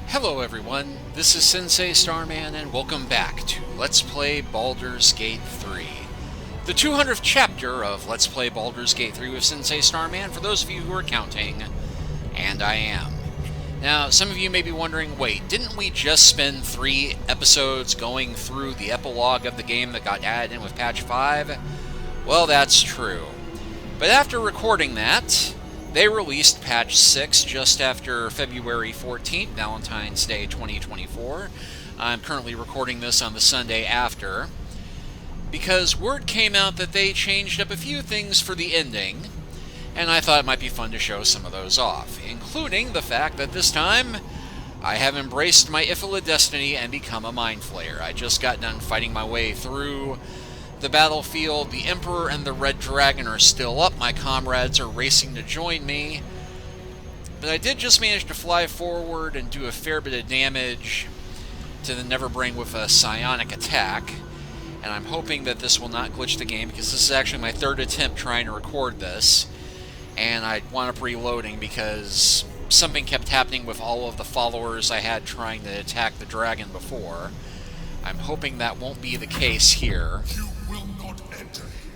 Hello everyone, this is Sensei Starman and welcome back to Let's Play Baldur's Gate 3. The 200th chapter of Let's Play Baldur's Gate 3 with Sensei Starman, for those of you who are counting, and I am. Now, some of you may be wondering, wait, didn't we just spend 3 episodes going through the epilogue of the game that got added in with patch 5? Well, that's true. But after recording that, they released patch 6 just after February 14th, Valentine's Day 2024. I'm currently recording this on the Sunday after, because word came out that they changed up a few things for the ending, and I thought it might be fun to show some of those off, including the fact that this time I have embraced my Ifila destiny and become a mindflayer. I just got done fighting my way through the battlefield. The Emperor and the Red Dragon are still up. My comrades are racing to join me. But I did just manage to fly forward and do a fair bit of damage to the Neverbrain with a psionic attack. And I'm hoping that this will not glitch the game, because this is actually my 3rd attempt trying to record this. And I wound up reloading because something kept happening with all of the followers I had trying to attack the dragon before. I'm hoping that won't be the case here. You will not enter here.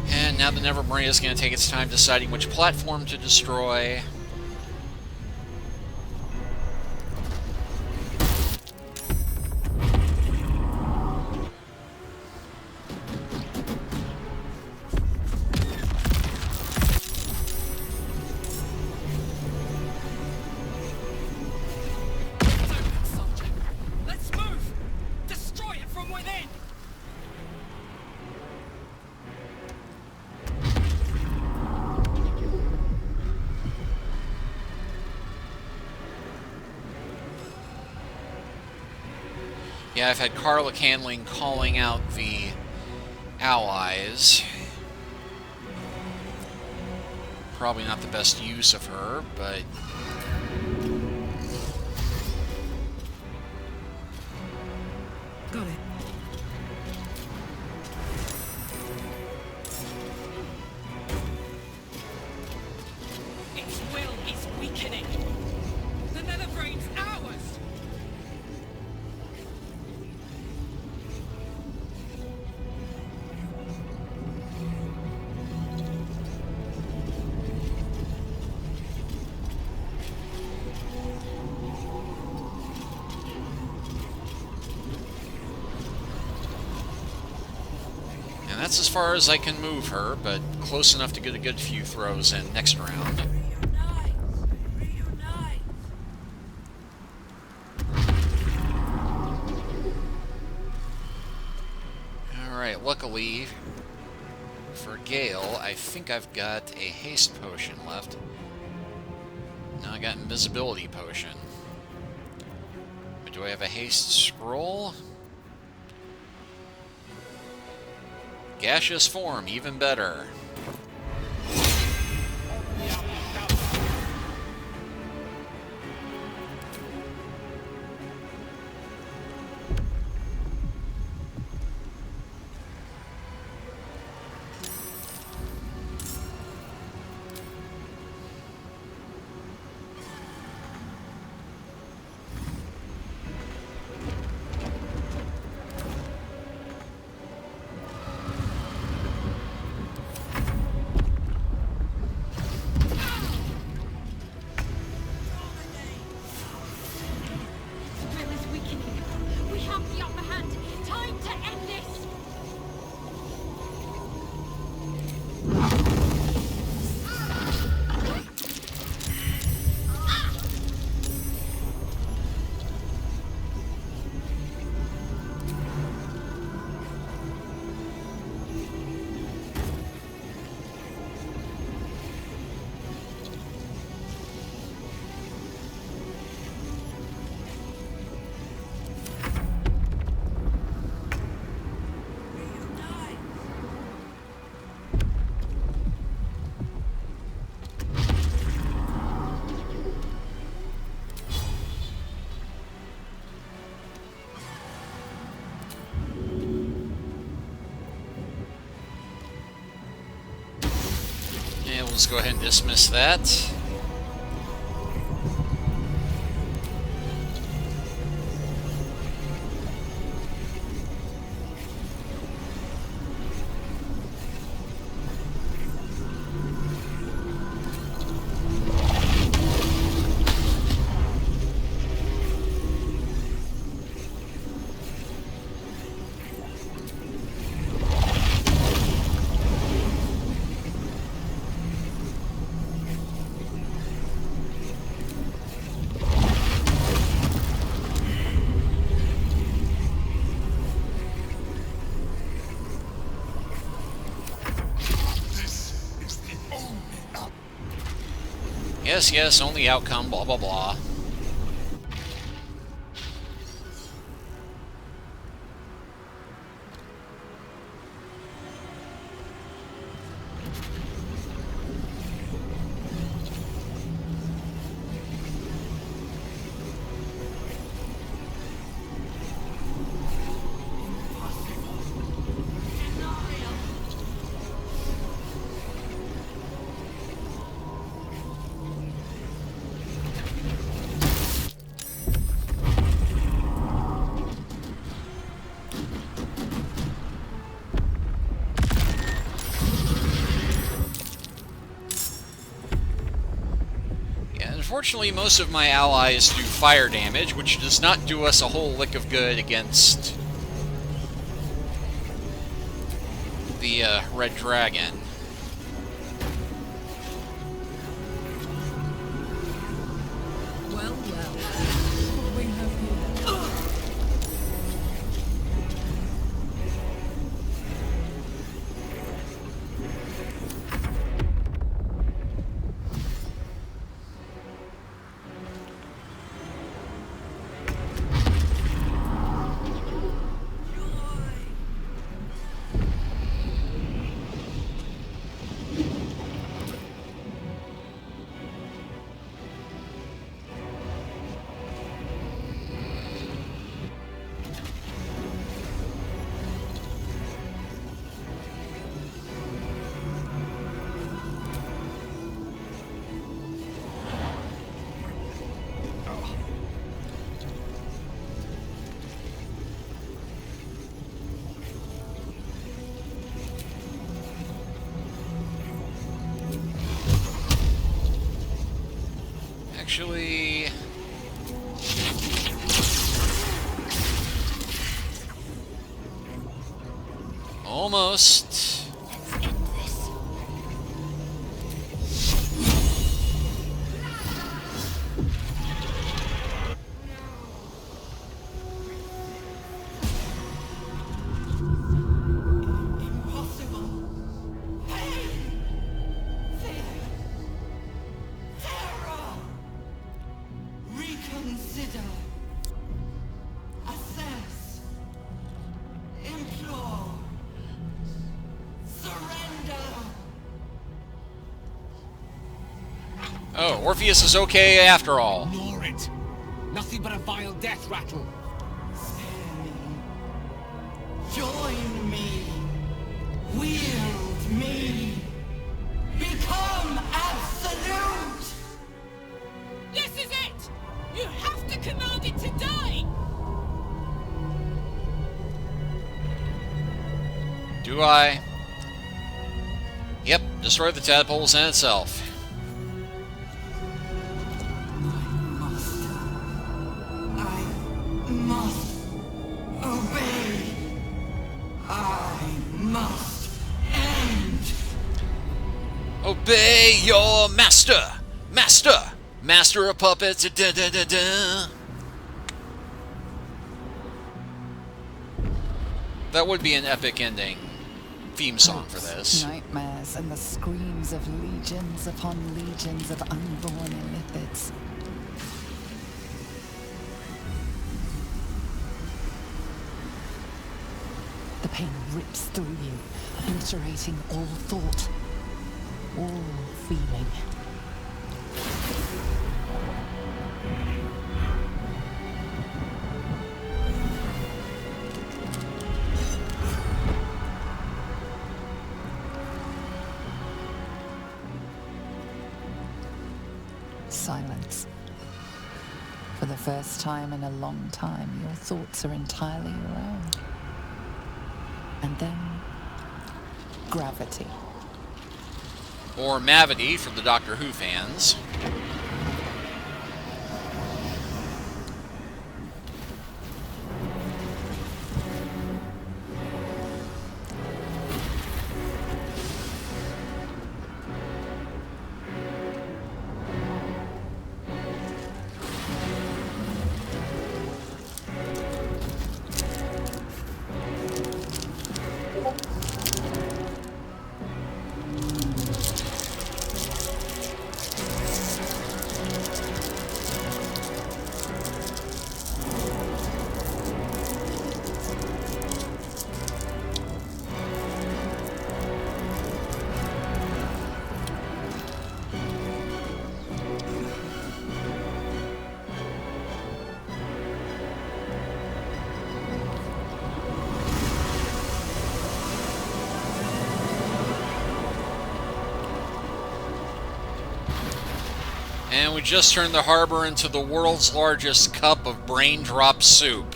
And now the Neverbrain is going to take its time deciding which platform to destroy. Let's move! Destroy it from within! Yeah, I've had Carla Canling calling out the allies. Probably not the best use of her, but Got it. Its will is weakening. The Netherbrain's ours! and that's as far as I can move her, but close enough to get a good few throws in next round. Reunite! Reunite! Alright, luckily for Gale, I think I've got a haste potion left. Now I got invisibility potion. But do I have a haste scroll? Gaseous form, even better. let's go ahead and dismiss that. Yes, yes, only outcome, blah, blah, blah. Unfortunately, most of my allies do fire damage, which does not do us a whole lick of good against the Red Dragon. Well, well. What do we have here? Actually... almost. Reconsider. Assess. Implore. Surrender. Oh, Orpheus is okay after all. Ignore it. Nothing but a vile death rattle. Spare me. Join me. Wield me. Become absolute. This is it! You have to command it to die! Do I? Yep, destroy the tadpoles in itself. I must obey. I must end. Obey your master! Master! Master of puppets! Da, da, da, da. That would be an epic ending theme song for this. Nightmares and the screams of legions upon legions of unborn illithids. The pain rips through you, obliterating all thought, all feeling. silence. For the first time in a long time, your thoughts are entirely your own. And then, gravity. Or Mavity for the Doctor Who fans. And we just turned the harbor into the world's largest cup of brain drop soup.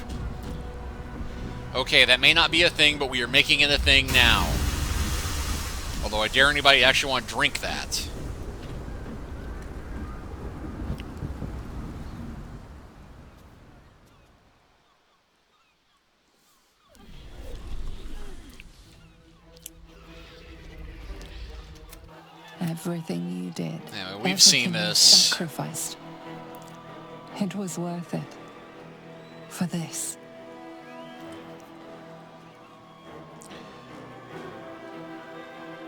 Okay, that may not be a thing, but we are making it a thing now. Although I dare anybody to actually want to drink that. Everything you did. Yeah, we've seen everything you this. Sacrificed. It was worth it. For this.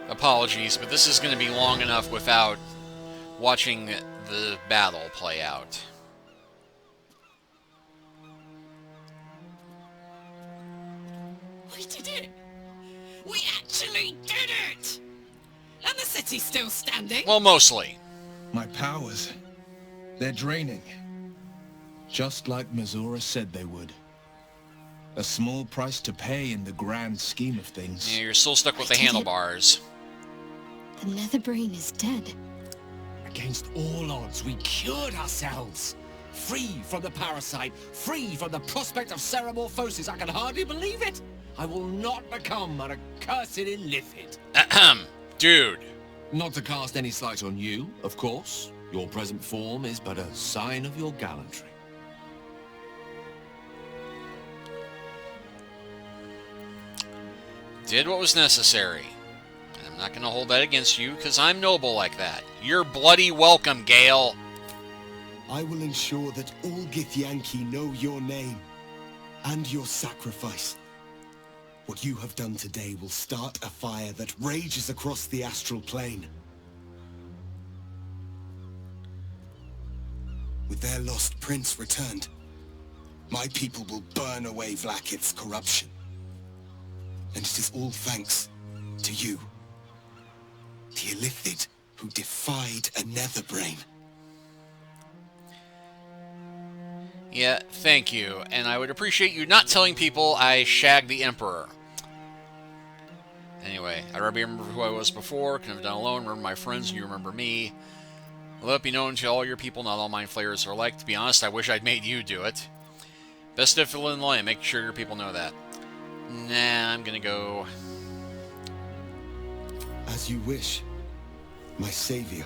Apologies, but this is going to be long enough without watching the battle play out. We did it! We actually did it! And the city's still standing? Well, mostly. My powers, they're draining. Just like Mazora said they would. A small price to pay in the grand scheme of things. Yeah, you're still stuck with the handlebars. The Netherbrain is dead. Against all odds, we cured ourselves. Free from the parasite, free from the prospect of ceramorphosis. I can hardly believe it. I will not become an accursed illithid. Ahem. Dude. Not to cast any slight on you, of course. Your present form is but a sign of your gallantry. Did what was necessary. And I'm not going to hold that against you, because I'm noble like that. You're bloody welcome, Gale. I will ensure that all Githyanki know your name and your sacrifice. What you have done today will start a fire that rages across the astral plane. With their lost prince returned, my people will burn away Vlaakith's corruption. And it is all thanks to you, the illithid who defied a Netherbrain. Yeah, thank you. And I would appreciate you not telling people I shagged the Emperor. Anyway, I remember who I was before, couldn't have done alone, remember my friends, and you remember me. Let it be known to all your people, not all mind flayers are alike. To be honest, I wish I'd made you do it. Best if in line, make sure your people know that. Nah, I'm gonna go... As you wish, my savior.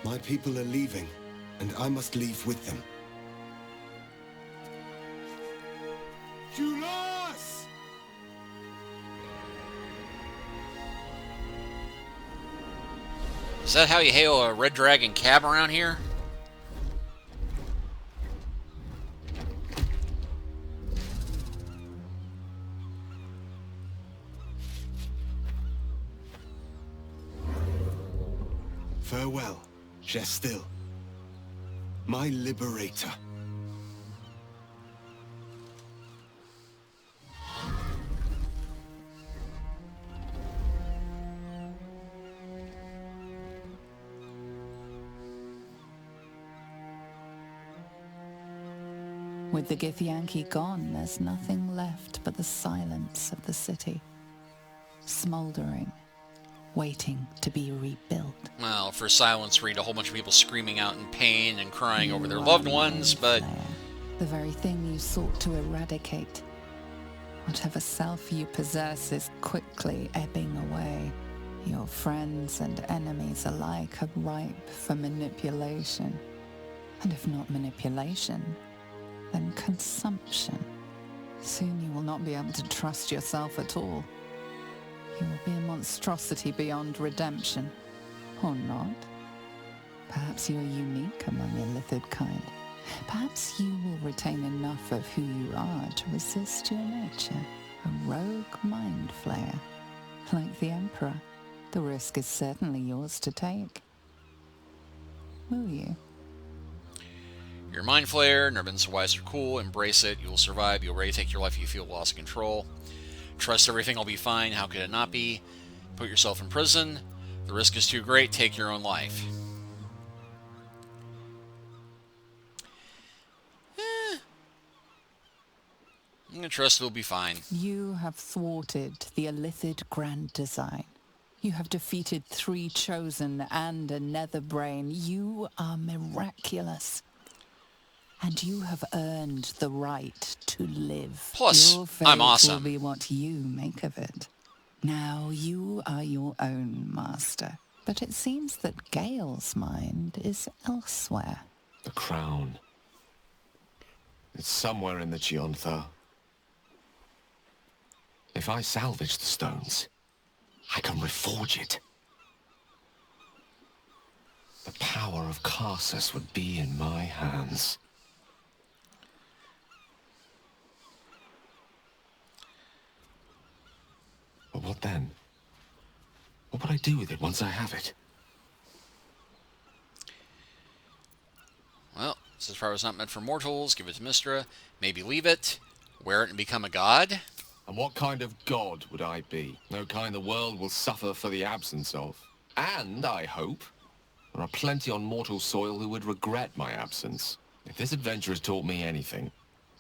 My people are leaving, and I must leave with them. Julas! Is that how you hail a Red Dragon cab around here? Farewell, Gestil, my liberator. With the Githyanki gone, there's nothing left but the silence of the city, smoldering, waiting to be rebuilt. Well, for silence, read a whole bunch of people screaming out in pain and crying over their You loved are ones, but... mindflayer, the very thing you sought to eradicate. Whatever self you possess is quickly ebbing away. Your friends and enemies alike are ripe for manipulation. And if not manipulation, then consumption. Soon you will not be able to trust yourself at all. You will be a monstrosity beyond redemption. Or not. Perhaps you are unique among illithid kind. Perhaps you will retain enough of who you are to resist your nature. A rogue mind flayer. Like the Emperor, the risk is certainly yours to take. Will you? You're a mind flayer, never been so wise or cool, embrace it, you'll survive, you'll ready to take your life if you feel lost of control. Trust everything will be fine, how could it not be? Put yourself in prison, the risk is too great, take your own life. I'm gonna trust it'll be fine. You have thwarted the illithid grand design. You have defeated 3 chosen and a nether brain. You are miraculous. And you have earned the right to live. Plus, your fate I'm awesome. will be what you make of it. Now you are your own master. But it seems that Gale's mind is elsewhere. The crown. It's somewhere in the Gionthar. If I salvage the stones, I can reforge it. The power of Karsus would be in my hands. But what then? What would I do with it once I have it? Well, this power is not meant for mortals, give it to Mystra, maybe leave it, wear it and become a god. And what kind of god would I be? No kind the world will suffer for the absence of. And, I hope, there are plenty on mortal soil who would regret my absence. If this adventure has taught me anything,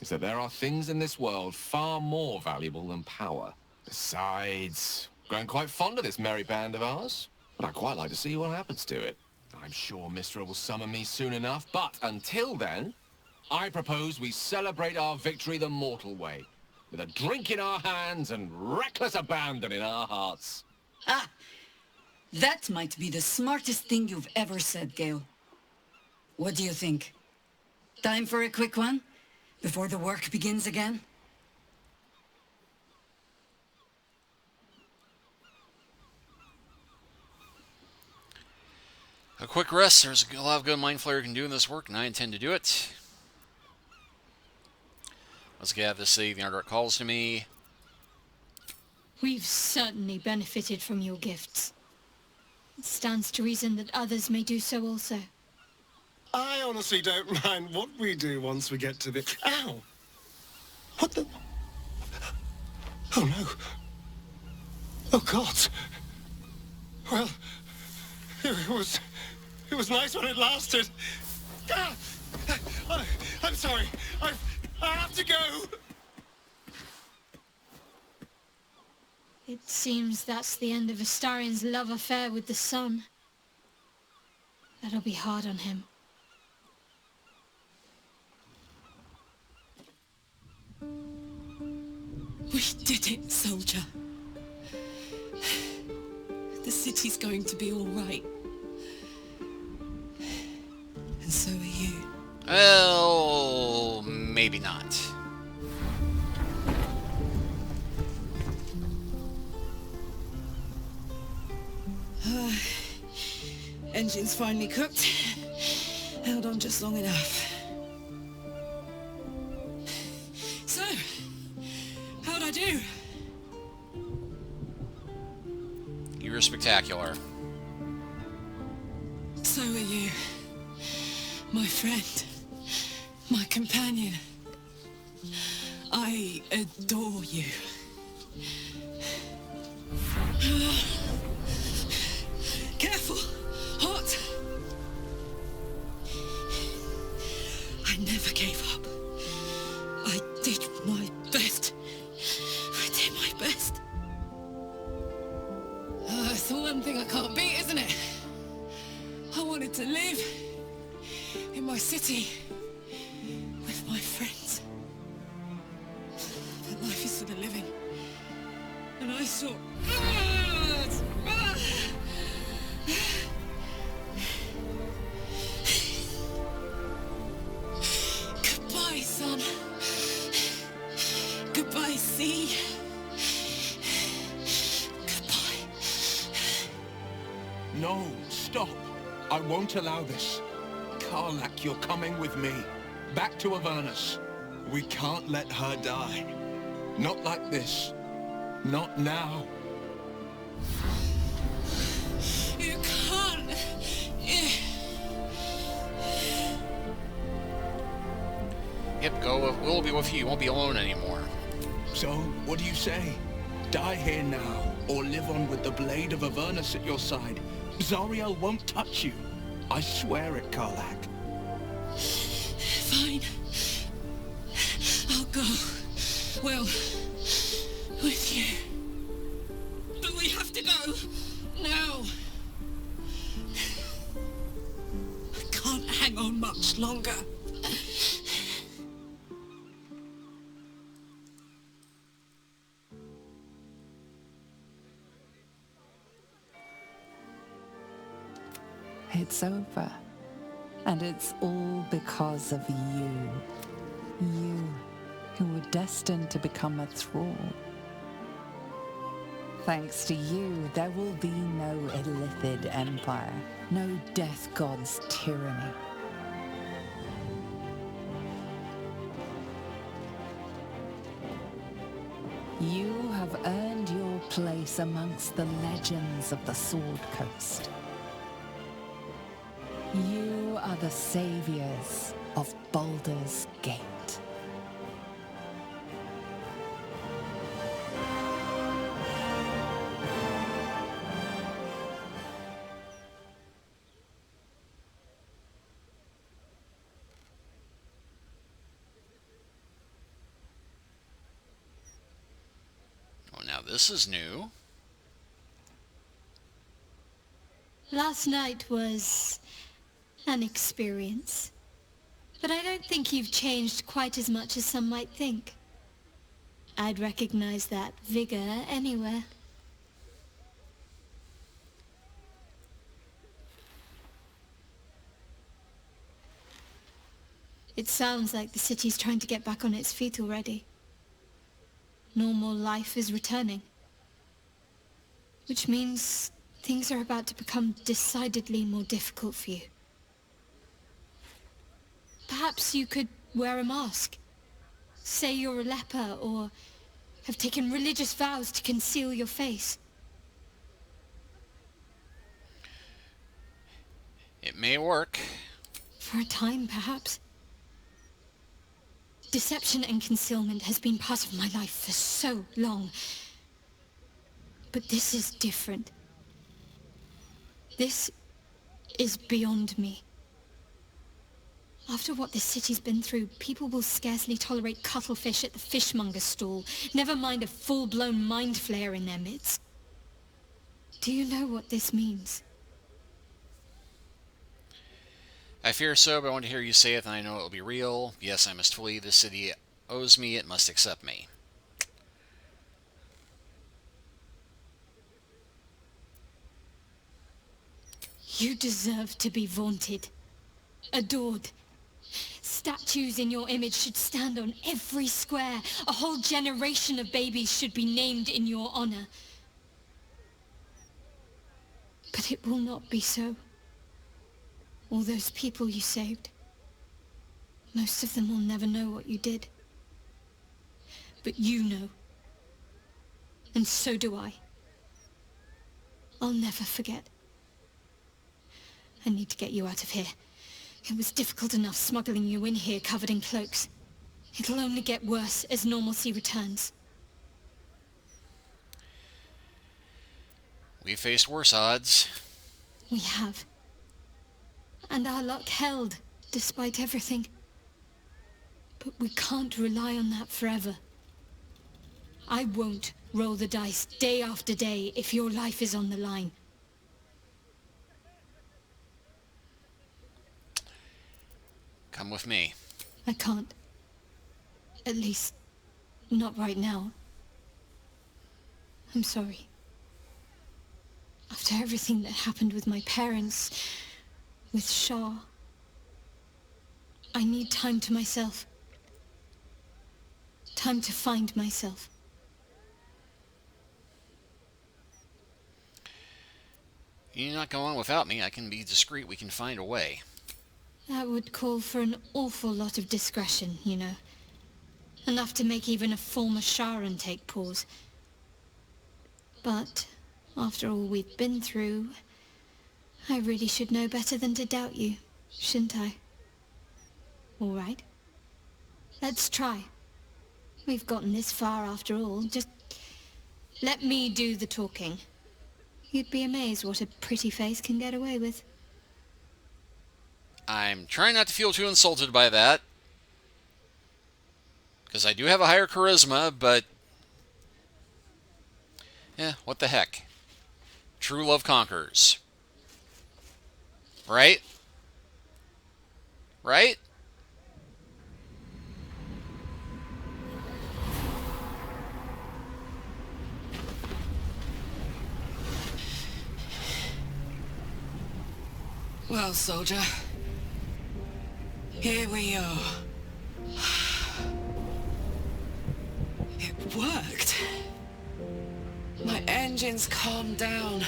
it's that there are things in this world far more valuable than power. Besides, I'm growing quite fond of this merry band of ours, but I'd quite like to see what happens to it. I'm sure Mystra will summon me soon enough, but until then, I propose we celebrate our victory the mortal way, with a drink in our hands and reckless abandon in our hearts. Ah! That might be the smartest thing you've ever said, Gale. What do you think? Time for a quick one? Before the work begins again? A quick rest, there's a lot of good mind flayer can do in this work, and I intend to do it. Let's get out of this city, the Underdark calls to me. We've certainly benefited from your gifts. It stands to reason that others may do so also. I honestly don't mind what we do once we get to the... Ow! What the... Oh no. Oh God. Well, it was nice when it lasted. Ah! I'm sorry. I have to go. It seems that's the end of Astarian's love affair with the sun. That'll be hard on him. We did it, soldier. The city's going to be all right. And so are you. Well, maybe not. Engine's finally cooked. Held on just long enough. So, how'd I do? You were spectacular. So are you. My friend. My companion. I adore you. Careful! Hot! I never gave up. live in my city with my friends. But life is for the living. And I saw... Goodbye, son. Goodbye, sea. Goodbye. No, stop. I won't allow this. Karlak, you're coming with me. Back to Avernus. We can't let her die. Not like this. Not now. You can't. Yep, go. We'll be with you. You won't be alone anymore. So, what do you say? Die here now, or live on with the blade of Avernus at your side. Zariel won't touch you. I swear it, Karlak. Fine. I'll go. Well, with you. But we have to go. Now. I can't hang on much longer. It's over. And it's all because of you. You, who were destined to become a thrall. Thanks to you, there will be no Illithid empire, no death god's tyranny. You have earned your place amongst the legends of the Sword Coast. You are the saviors of Baldur's Gate. Oh, now this is new. Last night was an experience. But I don't think you've changed quite as much as some might think. I'd recognize that vigor anywhere. It sounds like the city's trying to get back on its feet already. Normal life is returning. Which means things are about to become decidedly more difficult for you. Perhaps you could wear a mask. Say you're a leper, or have taken religious vows to conceal your face. It may work. For a time, perhaps. Deception and concealment has been part of my life for so long. But this is different. This is beyond me. After what this city's been through, people will scarcely tolerate cuttlefish at the fishmonger's stall, never mind a full-blown mindflayer in their midst. Do you know what this means? I fear so, but I want to hear you say it, and I know it will be real. Yes, I must flee. The city owes me. It must accept me. You deserve to be vaunted, adored. Statues in your image should stand on every square. A whole generation of babies should be named in your honor. But it will not be so. All those people you saved, most of them will never know what you did. But you know. And so do I. I'll never forget. I need to get you out of here. It was difficult enough smuggling you in here covered in cloaks. It'll only get worse as normalcy returns. We faced worse odds. We have. And our luck held, despite everything. But we can't rely on that forever. I won't roll the dice day after day if your life is on the line. Come with me. I can't. At least, not right now. I'm sorry. After everything that happened with my parents, with Shah, I need time to myself. Time to find myself. You're not going without me. I can be discreet. We can find a way. That would call for an awful lot of discretion, you know. Enough to make even a former Sharan take pause. But, after all we've been through, I really should know better than to doubt you, shouldn't I? All right. Let's try. We've gotten this far after all. Just let me do the talking. You'd be amazed what a pretty face can get away with. I'm trying not to feel too insulted by that. Because I do have a higher charisma, but... yeah, what the heck. True love conquers. Right? Right? Well, soldier, here we are. It worked. My engines calmed down.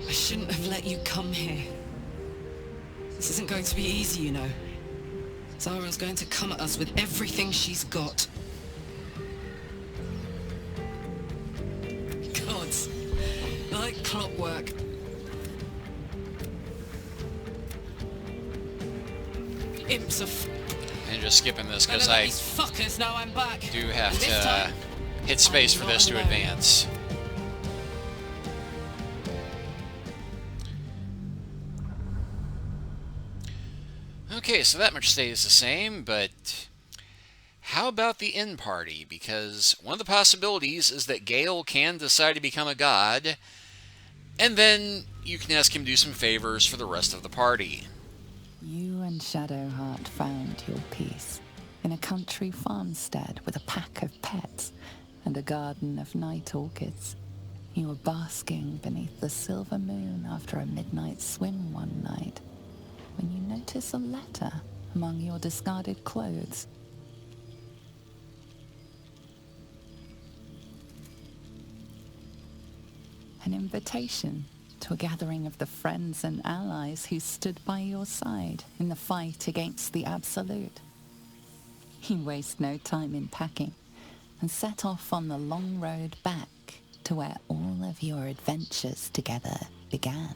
I shouldn't have let you come here. This isn't going to be easy, you know. Zara's going to come at us with everything she's got. Gods, like clockwork. Imps of... And just skipping this because Better let I these fuckers know I'm back. do have And this to time, hit space I'm for not this to alone. advance. Okay, so that much stays the same, but how about the end party? Because one of the possibilities is that Gale can decide to become a god, and then you can ask him to do some favors for the rest of the party. You and Shadowheart found your peace in a country farmstead with a pack of pets and a garden of night orchids. You were basking beneath the silver moon after a midnight swim one night when you notice a letter among your discarded clothes. An invitation to a gathering of the friends and allies who stood by your side in the fight against the Absolute. You waste no time in packing and set off on the long road back to where all of your adventures together began.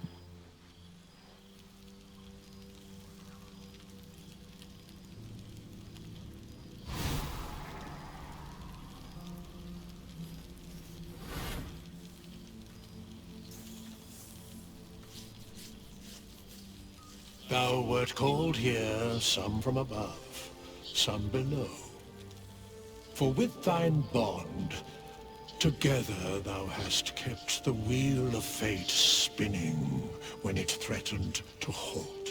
Thou wert called here, some from above, some below. For with thine bond, together thou hast kept the wheel of fate spinning when it threatened to halt.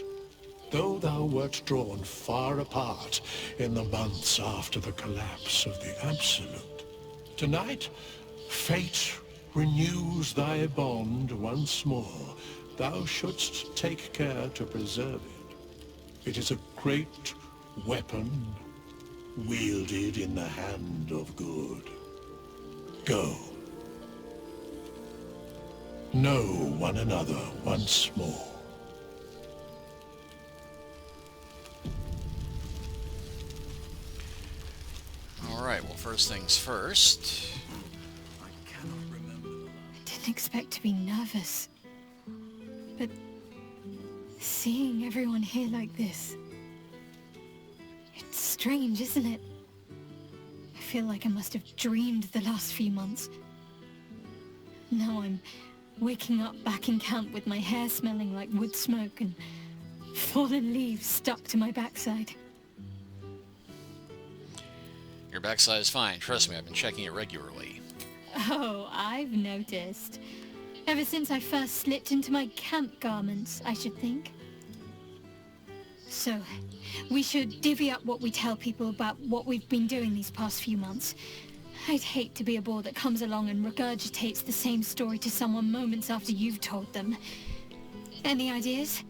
Though thou wert drawn far apart in the months after the collapse of the Absolute, tonight, fate renews thy bond once more. Thou shouldst take care to preserve it. It is a great weapon, wielded in the hand of good. Go. Know one another once more. Alright, well, first things first. I didn't expect to be nervous. But seeing everyone here like this, it's strange, isn't it? I feel like I must have dreamed the last few months. Now I'm waking up back in camp with my hair smelling like wood smoke and fallen leaves stuck to my backside. backside is fine. Trust me, I've been checking it regularly. Oh, I've noticed. Ever since I first slipped into my camp garments, I should think. So, we should divvy up what we tell people about what we've been doing these past few months. I'd hate to be a bore that comes along and regurgitates the same story to someone moments after you've told them. Any ideas?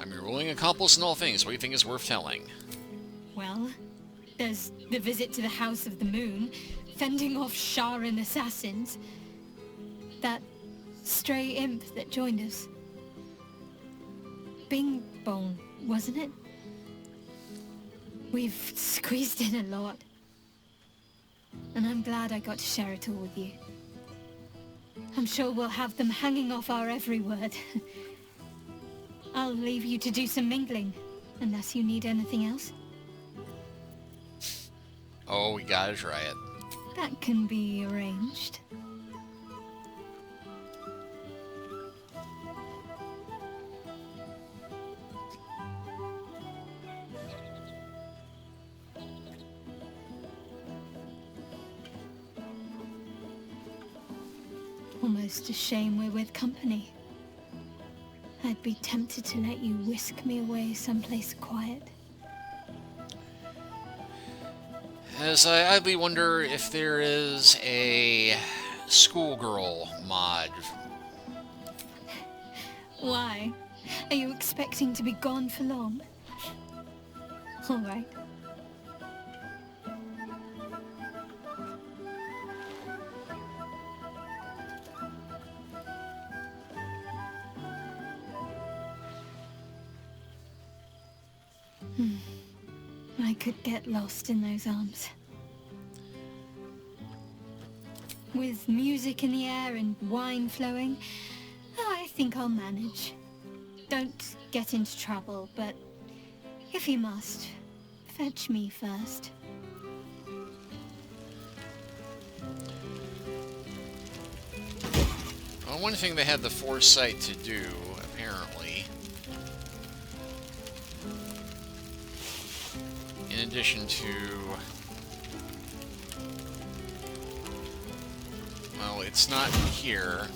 I'm your willing accomplice in all things. What do you think is worth telling? Well, there's the visit to the House of the Moon, fending off Sharan assassins. That stray imp that joined us. Bing Bong, wasn't it? We've squeezed in a lot. And I'm glad I got to share it all with you. I'm sure we'll have them hanging off our every word. I'll leave you to do some mingling, unless you need anything else. Oh, we gotta try it. That can be arranged. Almost a shame we're with company. I'd be tempted to let you whisk me away someplace quiet. As I idly wonder if there is a schoolgirl mod. Why? Are you expecting to be gone for long? All right. I could get lost in those arms. With music in the air and wine flowing, I think I'll manage. Don't get into trouble, but if you must, fetch me first. Well, one thing they had the foresight to do, apparently, in addition to, well, it's not here.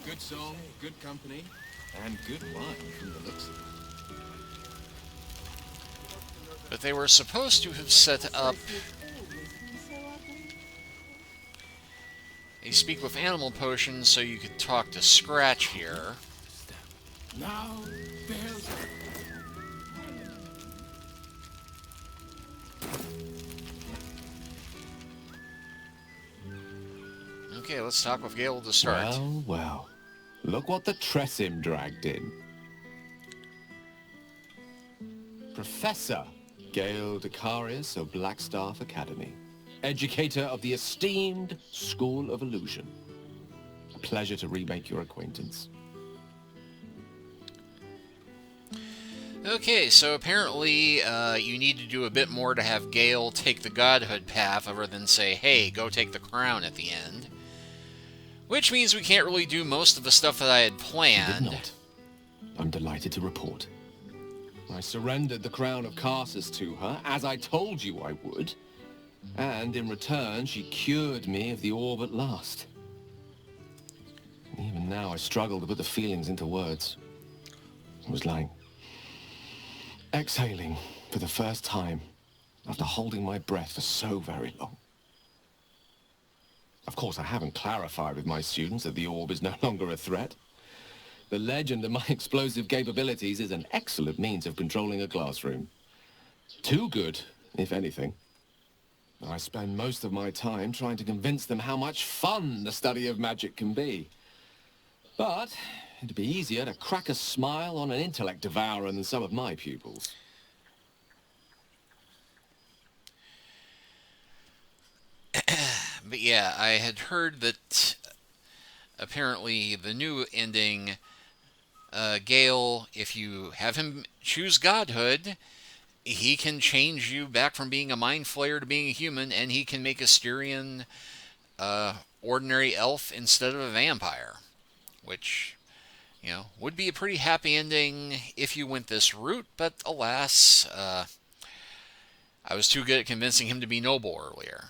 Good song, good company, and good wine from the looks of it. But they were supposed to have set up a speak with animal potion so you could talk to Scratch here. Now, there's... Okay, let's talk with Gale to start. Well, well. Look what the Tressim dragged in. Professor Gale Decarius of Blackstaff Academy. Educator of the esteemed School of Illusion. A pleasure to remake your acquaintance. Okay, so apparently you need to do a bit more to have Gale take the godhood path other than say, hey, go take the crown at the end. Which means we can't really do most of the stuff that I had planned. She did not. I'm delighted to report. I surrendered the crown of Carsus to her, as I told you I would. And in return, she cured me of the orb at last. Even now, I struggle to put the feelings into words. I was lying. Exhaling for the first time after holding my breath for so very long. Of course, I haven't clarified with my students that the orb is no longer a threat. The legend of my explosive capabilities is an excellent means of controlling a classroom. Too good, if anything. I spend most of my time trying to convince them how much fun the study of magic can be. But it'd be easier to crack a smile on an intellect devourer than some of my pupils. But yeah, I had heard that apparently the new ending, Gale, if you have him choose godhood, he can change you back from being a mind flayer to being a human, and he can make a Styrian ordinary elf instead of a vampire, which, would be a pretty happy ending if you went this route, but alas, I was too good at convincing him to be noble earlier.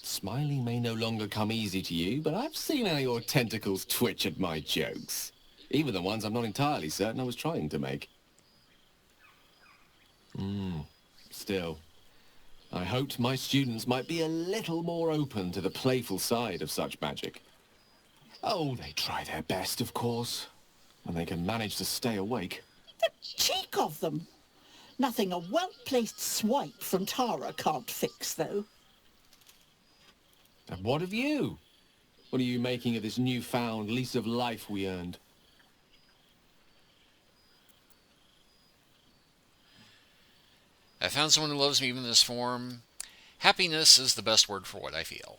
Smiling may no longer come easy to you, but I've seen how your tentacles twitch at my jokes. Even the ones I'm not entirely certain I was trying to make. Still, I hoped my students might be a little more open to the playful side of such magic. Oh, they try their best, of course, when they can manage to stay awake. The cheek of them! Nothing a well-placed swipe from Tara can't fix, though. And what of you? What are you making of this newfound lease of life we earned? I found someone who loves me even in this form. Happiness is the best word for what I feel.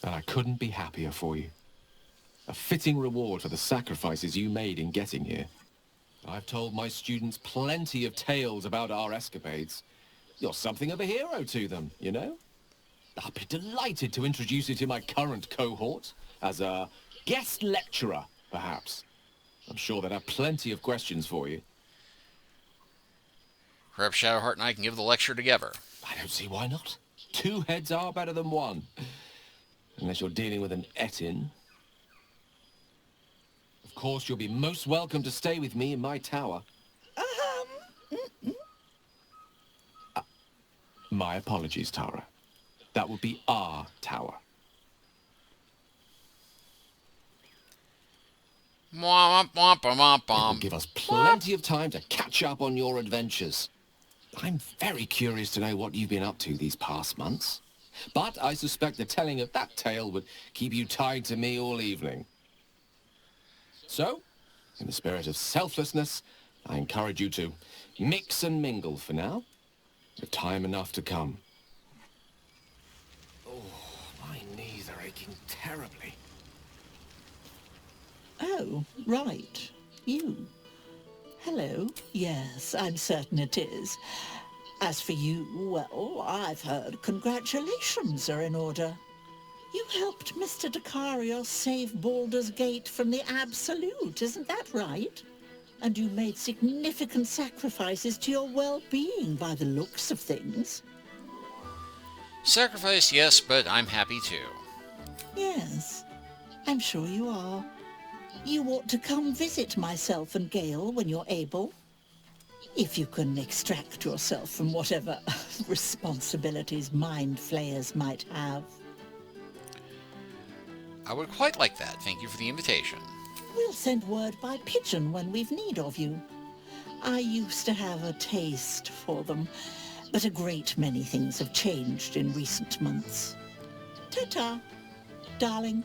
And I couldn't be happier for you. A fitting reward for the sacrifices you made in getting here. I've told my students plenty of tales about our escapades. You're something of a hero to them, you know? I'll be delighted to introduce you to my current cohort as a guest lecturer, perhaps. I'm sure they'd have plenty of questions for you. Perhaps Shadowheart and I can give the lecture together. I don't see why not. 2 heads are better than 1. Unless you're dealing with an Etin. Of course, you'll be most welcome to stay with me in my tower. My apologies, Tara. That would be our tower. It will give us plenty of time to catch up on your adventures. I'm very curious to know what you've been up to these past months. But I suspect the telling of that tale would keep you tied to me all evening. So, in the spirit of selflessness, I encourage you to mix and mingle for now, with time enough to come. Oh, my knees are aching terribly. Oh, right. You. Hello. Yes, I'm certain it is. As for you, well, I've heard congratulations are in order. You helped Mr. Dicarios save Baldur's Gate from the Absolute, isn't that right? And you made significant sacrifices to your well-being by the looks of things. Sacrifice, yes, but I'm happy too. Yes, I'm sure you are. You ought to come visit myself and Gale when you're able. If you can extract yourself from whatever responsibilities mind flayers might have. I would quite like that. Thank you for the invitation. We'll send word by pigeon when we've need of you. I used to have a taste for them, but a great many things have changed in recent months. Ta-ta, darling.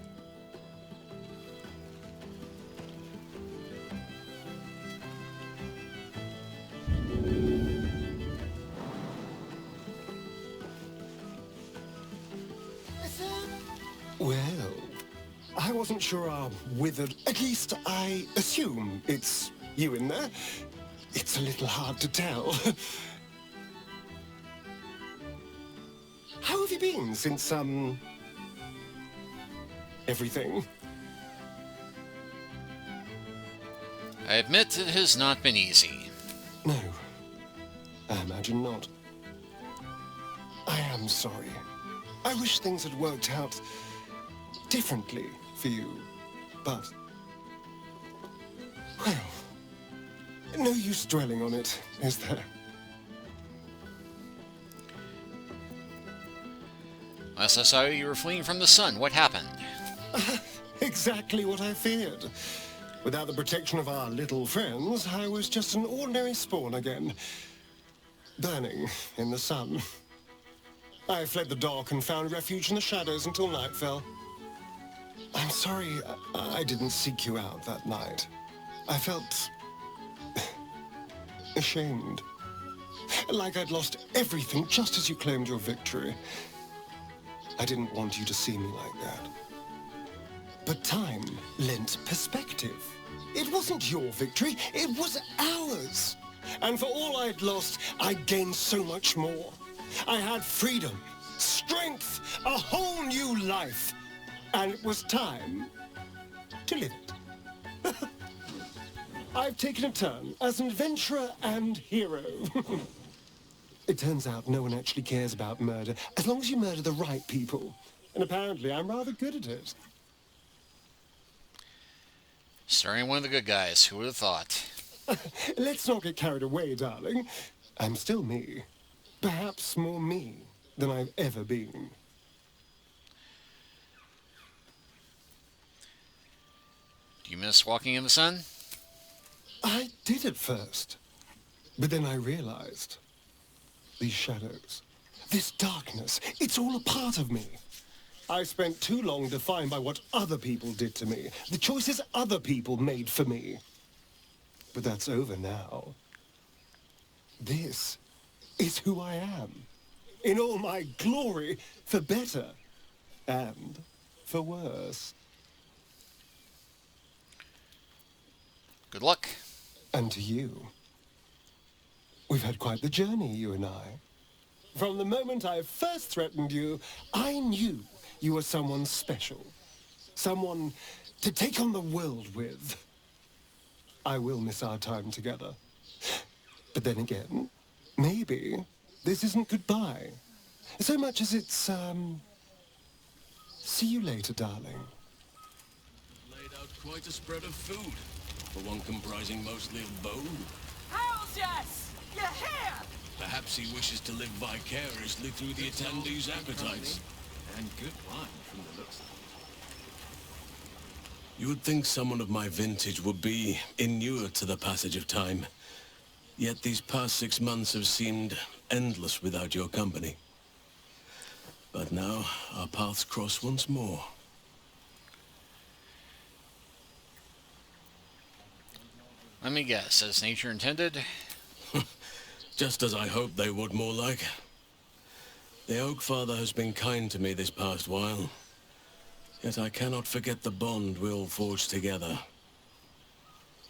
Well, I wasn't sure our withered... At least I assume it's you in there. It's a little hard to tell. How have you been since, everything? I admit it has not been easy. No, I imagine not. I am sorry. I wish things had worked out differently for you, but... Well, no use dwelling on it, is there? Last I saw you, you were fleeing from the sun. What happened? Exactly what I feared. Without the protection of our little friends, I was just an ordinary spawn again, burning in the sun. I fled the dark and found refuge in the shadows until night fell. I'm sorry I didn't seek you out that night. I felt... ashamed. Like I'd lost everything just as you claimed your victory. I didn't want you to see me like that. But time lent perspective. It wasn't your victory, it was ours. And for all I'd lost, I gained so much more. I had freedom, strength, a whole new life. And it was time to live it. I've taken a turn as an adventurer and hero. It turns out no one actually cares about murder, as long as you murder the right people. And apparently I'm rather good at it. Starring one of the good guys, who would have thought? Let's not get carried away, darling. I'm still me. Perhaps more me than I've ever been. Do you miss walking in the sun? I did at first. But then I realized these shadows, this darkness, it's all a part of me. I spent too long defined by what other people did to me, the choices other people made for me. But that's over now. This is who I am, in all my glory, for better and for worse. Good luck. And to you. We've had quite the journey, you and I. From the moment I first threatened you, I knew you were someone special. Someone to take on the world with. I will miss our time together. But then again, maybe this isn't goodbye. So much as it's, see you later, darling. Laid out quite a spread of food, for one comprising mostly of bone. Hells yes! You're here! Perhaps he wishes to live vicariously through the attendees' appetites. And good wine from the looks of it. You would think someone of my vintage would be inured to the passage of time. Yet these past 6 months have seemed endless without your company. But now, our paths cross once more. Let me guess, as nature intended? Just as I hoped they would, more like. The Oak Father has been kind to me this past while. Yet I cannot forget the bond we all forged together.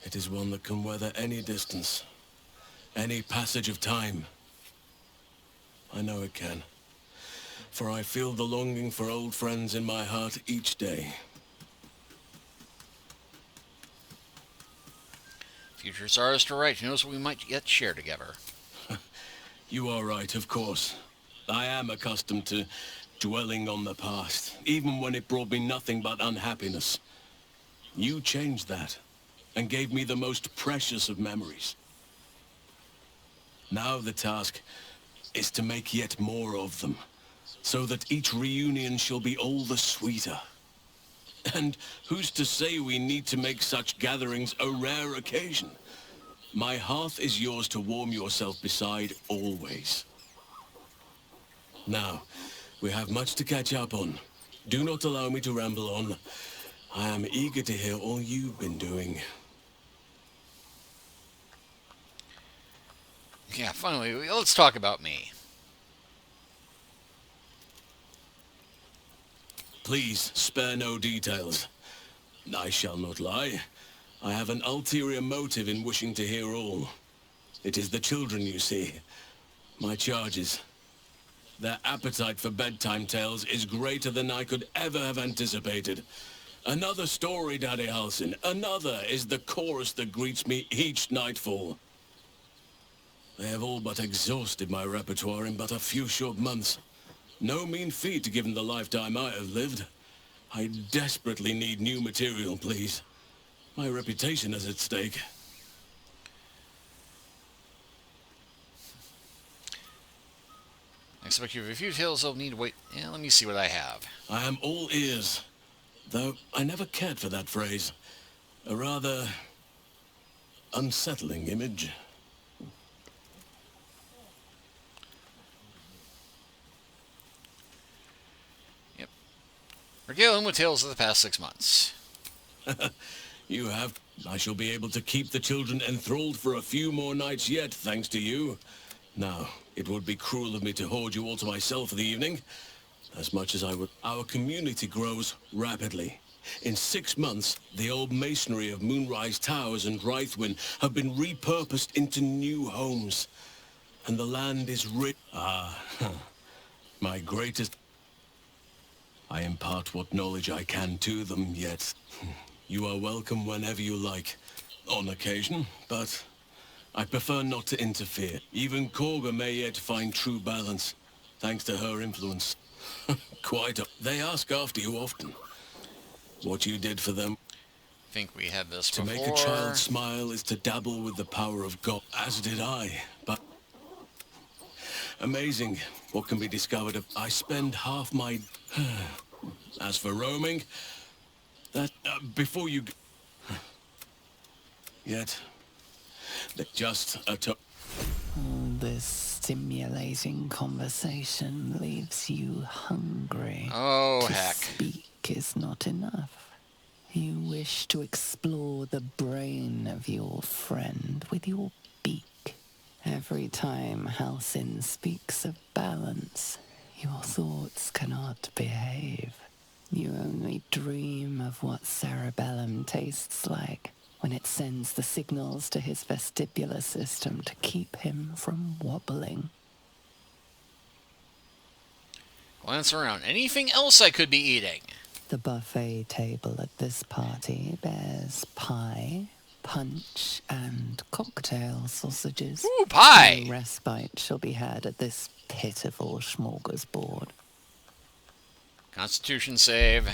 It is one that can weather any distance, any passage of time. I know it can, for I feel the longing for old friends in my heart each day. Future Tsarist are right. Who knows what we might yet share together? You are right, of course. I am accustomed to dwelling on the past, even when it brought me nothing but unhappiness. You changed that, and gave me the most precious of memories. Now the task is to make yet more of them, so that each reunion shall be all the sweeter. And who's to say we need to make such gatherings a rare occasion? My hearth is yours to warm yourself beside always. Now, we have much to catch up on. Do not allow me to ramble on. I am eager to hear all you've been doing. Yeah, finally, let's talk about me. Please, spare no details. I shall not lie. I have an ulterior motive in wishing to hear all. It is the children, you see. My charges. Their appetite for bedtime tales is greater than I could ever have anticipated. Another story, Daddy Halsin. Another is the chorus that greets me each nightfall. They have all but exhausted my repertoire in but a few short months. No mean feat given the lifetime I have lived. I desperately need new material, please. My reputation is at stake. I expect you have a few tales I'll need to wait. Yeah, let me see what I have. I am all ears. Though I never cared for that phrase. A rather unsettling image. Yep. Regale him with tales of the past 6 months. You have. I shall be able to keep the children enthralled for a few more nights yet, thanks to you. Now, it would be cruel of me to hoard you all to myself for the evening. As much as I would. Our community grows rapidly. In 6 months, the old masonry of Moonrise Towers and Rythwin have been repurposed into new homes. And the land is rich. My greatest... I impart what knowledge I can to them, yet you are welcome whenever you like. On occasion, but I prefer not to interfere. Even Korga may yet find true balance, thanks to her influence. They ask after you often. What you did for them. I think we had this To before. make a child smile is to dabble with the power of God, as did I, but... Amazing what can be discovered. I spend half my... As for roaming, that... before you... Yet... Just a All this stimulating conversation leaves you hungry. Oh, to heck. Speak is not enough. You wish to explore the brain of your friend with your beak. Every time Halcyon speaks of balance, your thoughts cannot behave. You only dream of what cerebellum tastes like when it sends the signals to his vestibular system to keep him from wobbling. Glance around. Anything else I could be eating? The buffet table at this party bears pie, punch, and cocktail sausages. Ooh, pie! No respite shall be had at this pitiful smorgasbord. Constitution save.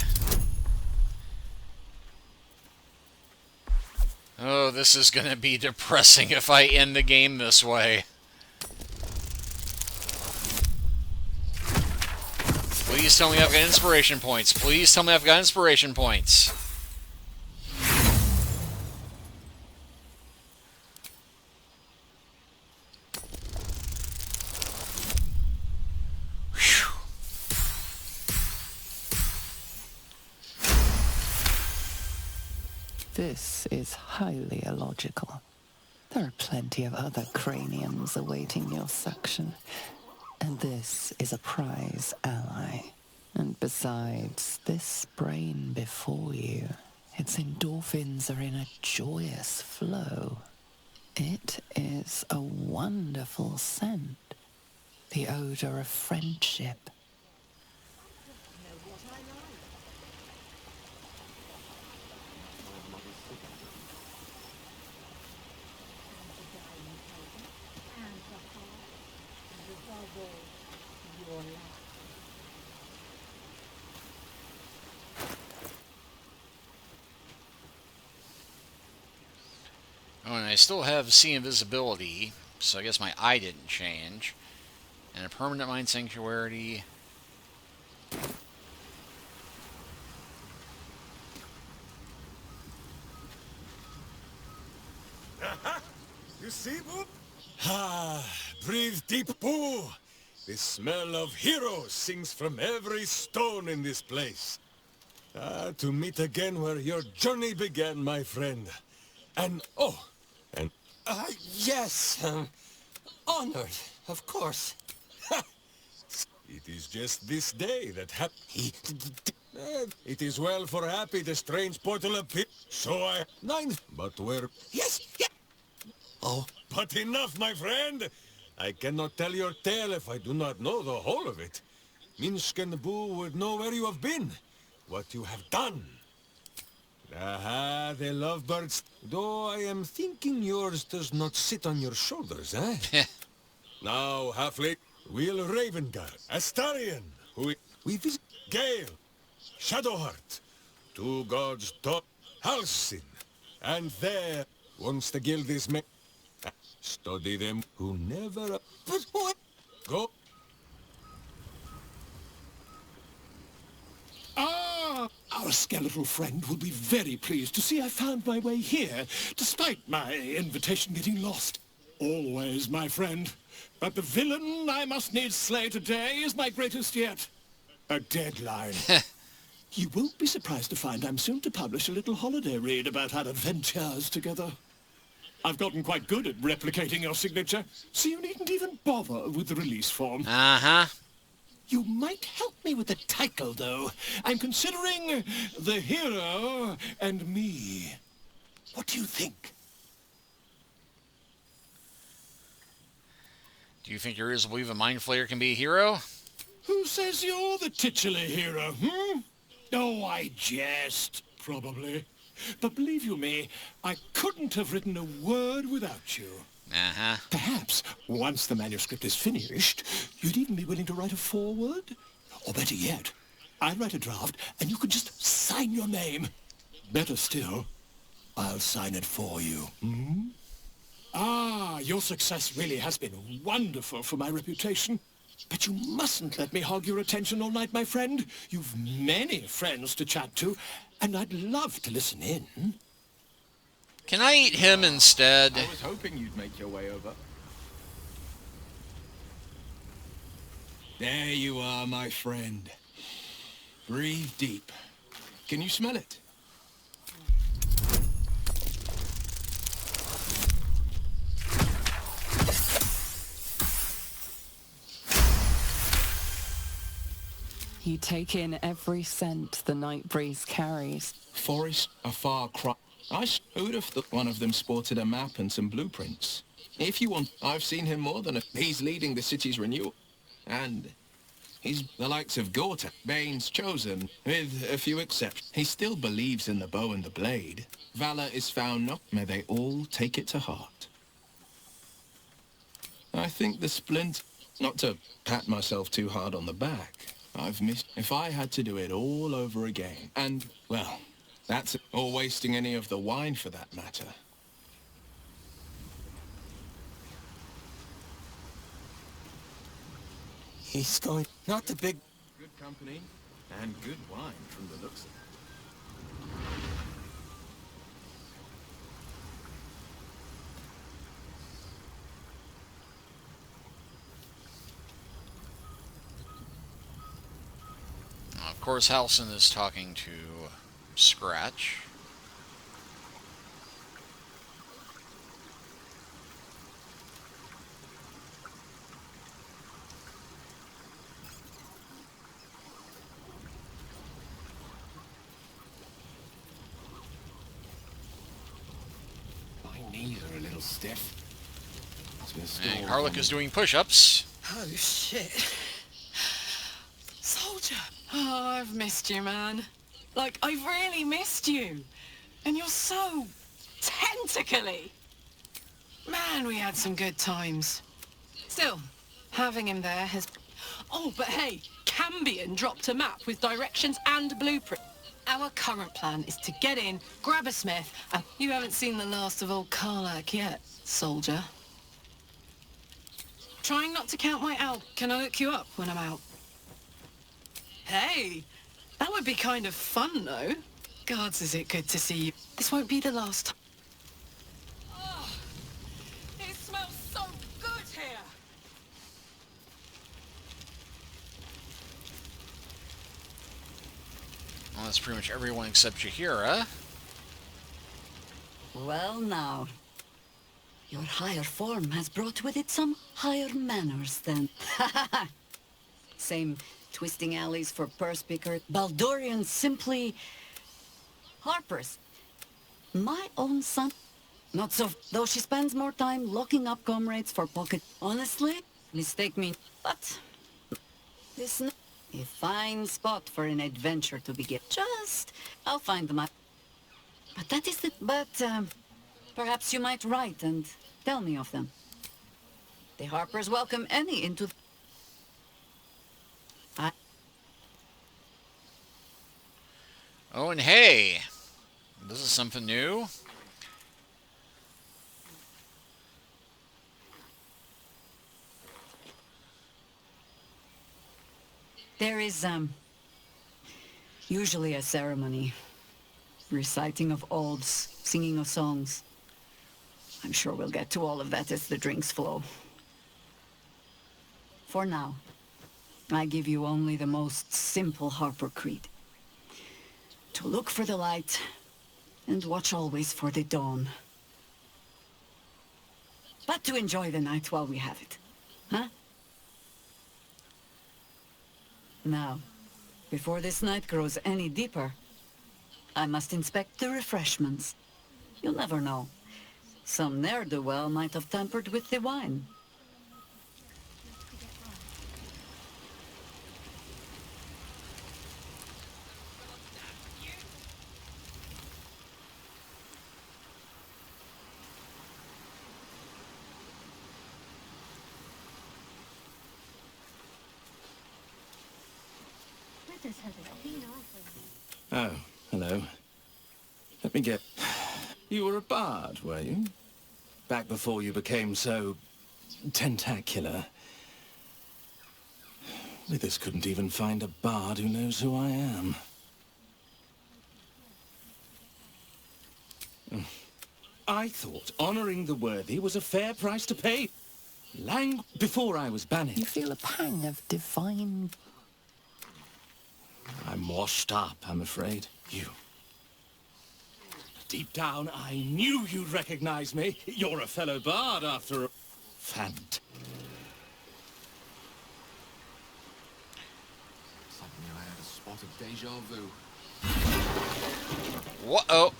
Oh, this is gonna be depressing if I end the game this way. Please tell me I've got inspiration points. Please tell me I've got inspiration points. This is highly illogical. There are plenty of other craniums awaiting your suction, and this is a prize ally. And besides, this brain before you, its endorphins are in a joyous flow. It is a wonderful scent, the odor of friendship. Oh, and I still have see invisibility, so I guess my eye didn't change. And a permanent mind sanctuary. You see, Boo? Ah, breathe deep, Boo. The smell of heroes sings from every stone in this place. Ah, to meet again where your journey began, my friend. And, oh, and... Yes, honored, of course. It is just this day that it is well for Happy the strange portal appeared. So I... But where... Yes, yeah. Oh. But enough, my friend! I cannot tell your tale if I do not know the whole of it. Minsk and Boo would know where you have been, what you have done. Aha, the lovebirds. Though I am thinking yours does not sit on your shoulders, eh? Now, Halfling, Will Ravenguard, Astarion, who we visit, Gale, Shadowheart, two gods, Halcyon, and there, once the guild is met, study them who never... But what? Go. Ah! Our skeletal friend will be very pleased to see I found my way here, despite my invitation getting lost. Always, my friend. But the villain I must needs slay today is my greatest yet. A deadline. You won't be surprised to find I'm soon to publish a little holiday read about our adventures together. I've gotten quite good at replicating your signature, so you needn't even bother with the release form. Uh-huh. You might help me with the title, though. I'm considering The Hero and Me. What do you think? Do you think your ears will believe a mind flayer can be a hero? Who says you're the titular hero, hmm? Oh, I jest, probably. But believe you me, I couldn't have written a word without you. Uh-huh. Perhaps, once the manuscript is finished, you'd even be willing to write a foreword? Or better yet, I'd write a draft and you could just sign your name. Better still, I'll sign it for you. Hmm? Ah, your success really has been wonderful for my reputation. But you mustn't let me hog your attention all night, my friend. You've many friends to chat to, and I'd love to listen in. Can I eat him instead? I was hoping you'd make your way over. There you are, my friend. Breathe deep. Can you smell it? You take in every scent the night breeze carries. Forest, a far cry. Who'd have thought one of them sported a map and some blueprints? If you want, I've seen him more than he's leading the city's renewal. And he's the likes of Gorta, Bane's chosen, with a few exceptions. He still believes in the bow and the blade. Valor is found not. May they all take it to heart. I think the splint, not to pat myself too hard on the back, I've missed. If I had to do it all over again, and, well, that's or wasting any of the wine for that matter. He's going... Not the big... Good company and good wine from the looks of it. Of course, Halsin is talking to Scratch. My knees are a little stiff. And Harlock is doing push-ups. Oh, shit. Soldier! Oh, I've missed you, man. Like, I've really missed you. And you're so tentacly. Man, we had some good times. Still, having him there has... Oh, but hey, Cambion dropped a map with directions and blueprint. Our current plan is to get in, grab a smith, and you haven't seen the last of old Karlak yet, soldier. Trying not to count my out. Can I look you up when I'm out? Hey, that would be kind of fun, though. Gods, is it good to see you. This won't be the last time. Oh, it smells so good here. Well, that's pretty much everyone except Jahira. Well now, your higher form has brought with it some higher manners than... Same twisting alleys for purse picker. Baldurians simply... Harpers. My own son. Not so... Though she spends more time locking up comrades for pocket... Honestly, mistake me. But... This... A fine spot for an adventure to begin. I'll find them. But that is the... But, perhaps you might write and tell me of them. The Harpers welcome any into... Oh, and hey, this is something new. There is, usually a ceremony. Reciting of odes, singing of songs. I'm sure we'll get to all of that as the drinks flow. For now, I give you only the most simple Harper creed. To look for the light, and watch always for the dawn. But to enjoy the night while we have it. Huh? Now, before this night grows any deeper, I must inspect the refreshments. You'll never know. Some ne'er-do-well might have tampered with the wine. Oh, hello. Let me get... You were a bard, were you? Back before you became so... tentacular. Withers couldn't even find a bard who knows who I am. I thought honoring the worthy was a fair price to pay. Before I was banished. You feel a pang of divine... I'm washed up, I'm afraid. You. Deep down, I knew you'd recognize me. You're a fellow bard after a... Fant. Suddenly I had a spot of deja vu. Whoa.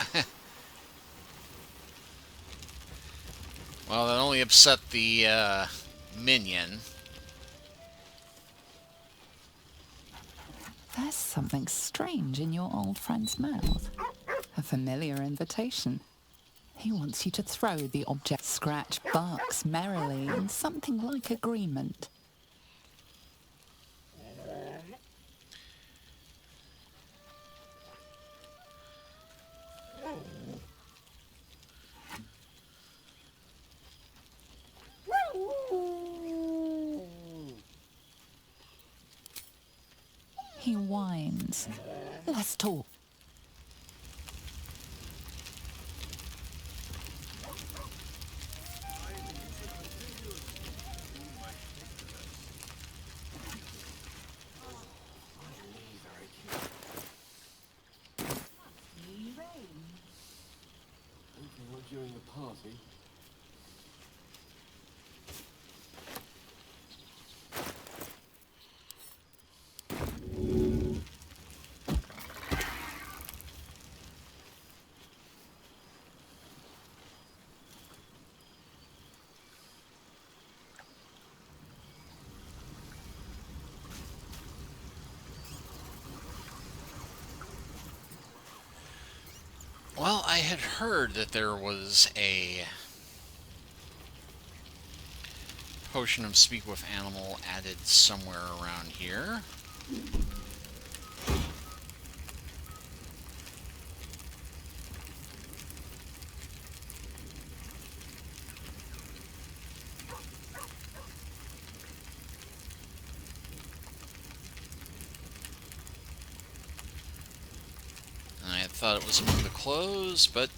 Well, that only upset the minion. There's something strange in your old friend's mouth. A familiar invitation. He wants you to throw the object. Scratch barks merrily in something like agreement. He whines. Let's talk. During the party. Well, I had heard that there was a potion of Speak with Animal added somewhere around here. I thought it was among the clothes, but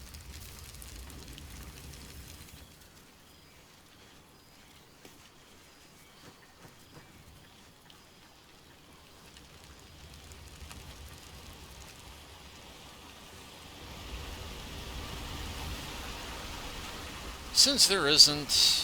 since there isn't...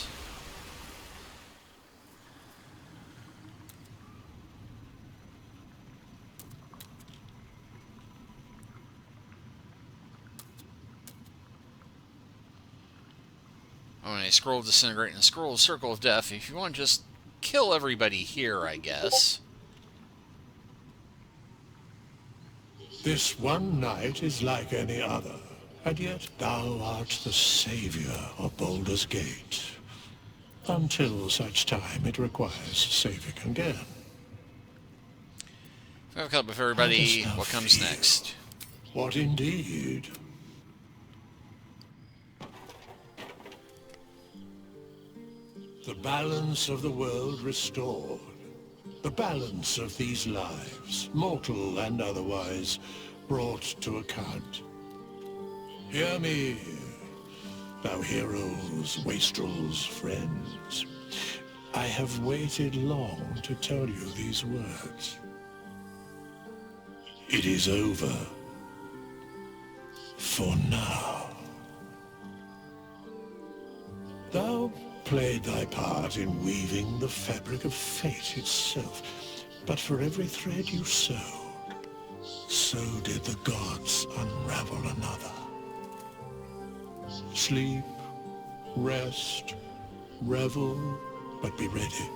Oh, and a scroll of disintegrate and a scroll of circle of death. If you want to just kill everybody here, I guess. This one night is like any other, and yet thou art the savior of Baldur's Gate. Until such time it requires saving again. I've caught up with everybody. What comes next? What indeed? The balance of the world restored. The balance of these lives, mortal and otherwise, brought to account. Hear me, thou heroes, wastrels, friends. I have waited long to tell you these words. It is over. For now. Thou played thy part in weaving the fabric of fate itself, but for every thread you sewed, so did the gods unravel another. Sleep, rest, revel, but be ready,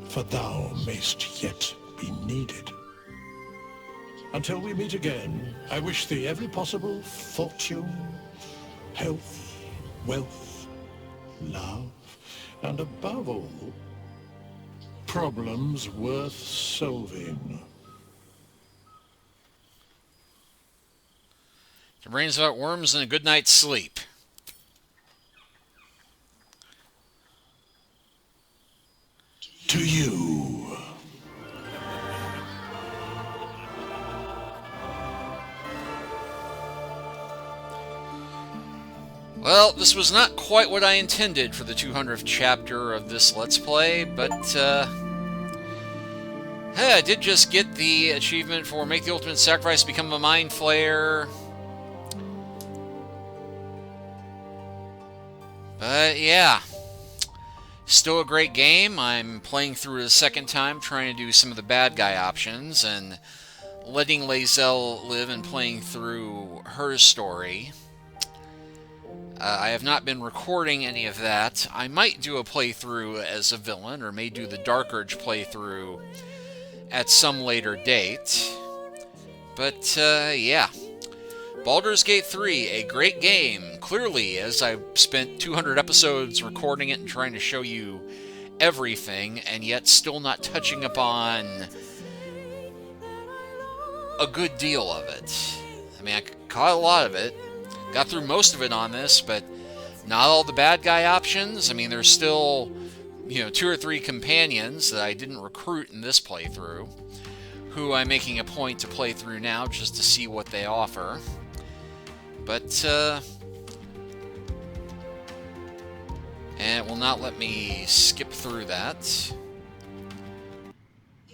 for thou mayst yet be needed. Until we meet again, I wish thee every possible fortune, health, wealth, love, and above all, problems worth solving. It rains about worms and a good night's sleep. To you. Well, this was not quite what I intended for the 200th chapter of this Let's Play, but, hey, I did just get the achievement for Make the Ultimate Sacrifice, Become a Mind Flayer. But, yeah. Still a great game. I'm playing through it a second time, trying to do some of the bad guy options, and letting Lae'zel live and playing through her story. I have not been recording any of that. I might do a playthrough as a villain, or may do the Dark Urge playthrough at some later date. But, yeah. Baldur's Gate 3, a great game. Clearly, as I've spent 200 episodes recording it and trying to show you everything, and yet still not touching upon a good deal of it. I mean, I caught a lot of it. Got through most of it on this, but not all the bad guy options. I mean, there's still, 2 or 3 companions that I didn't recruit in this playthrough, who I'm making a point to play through now just to see what they offer. But, and it will not let me skip through that.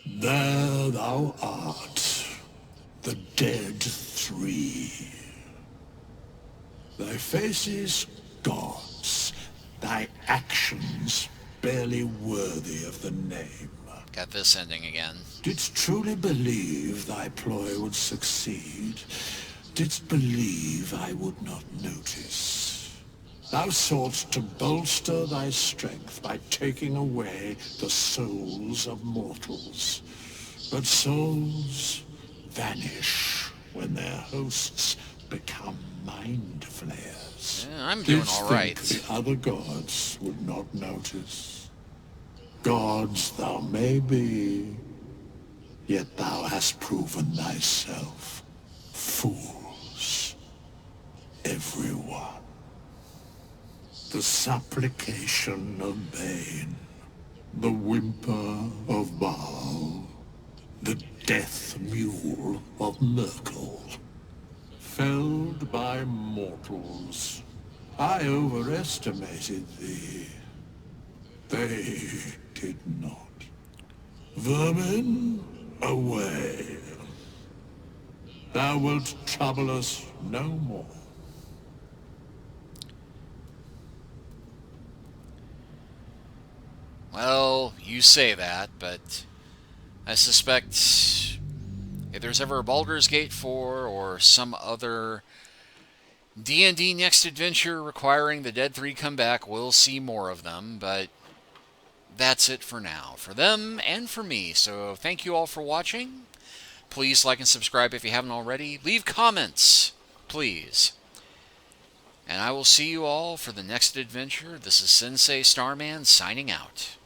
There thou art, the dead three. Thy faces gods, thy actions barely worthy of the name. Got this ending again. Didst truly believe thy ploy would succeed? Didst believe I would not notice? Thou soughtst to bolster thy strength by taking away the souls of mortals. But souls vanish when their hosts become mind flayers. Yeah, I'm doing all right. The other gods would not notice. Gods thou may be, yet thou hast proven thyself fools, everyone. The supplication of Bane, the whimper of Baal, the death mule of Merkel. Felled by mortals, I overestimated thee. They did not. Vermin, away. Thou wilt trouble us no more. Well, you say that, but I suspect if there's ever a Baldur's Gate 4 or some other D&D next adventure requiring the Dead 3 come back, we'll see more of them, but that's it for now, for them and for me. So thank you all for watching. Please like and subscribe if you haven't already. Leave comments, please. And I will see you all for the next adventure. This is Sensei Starman signing out.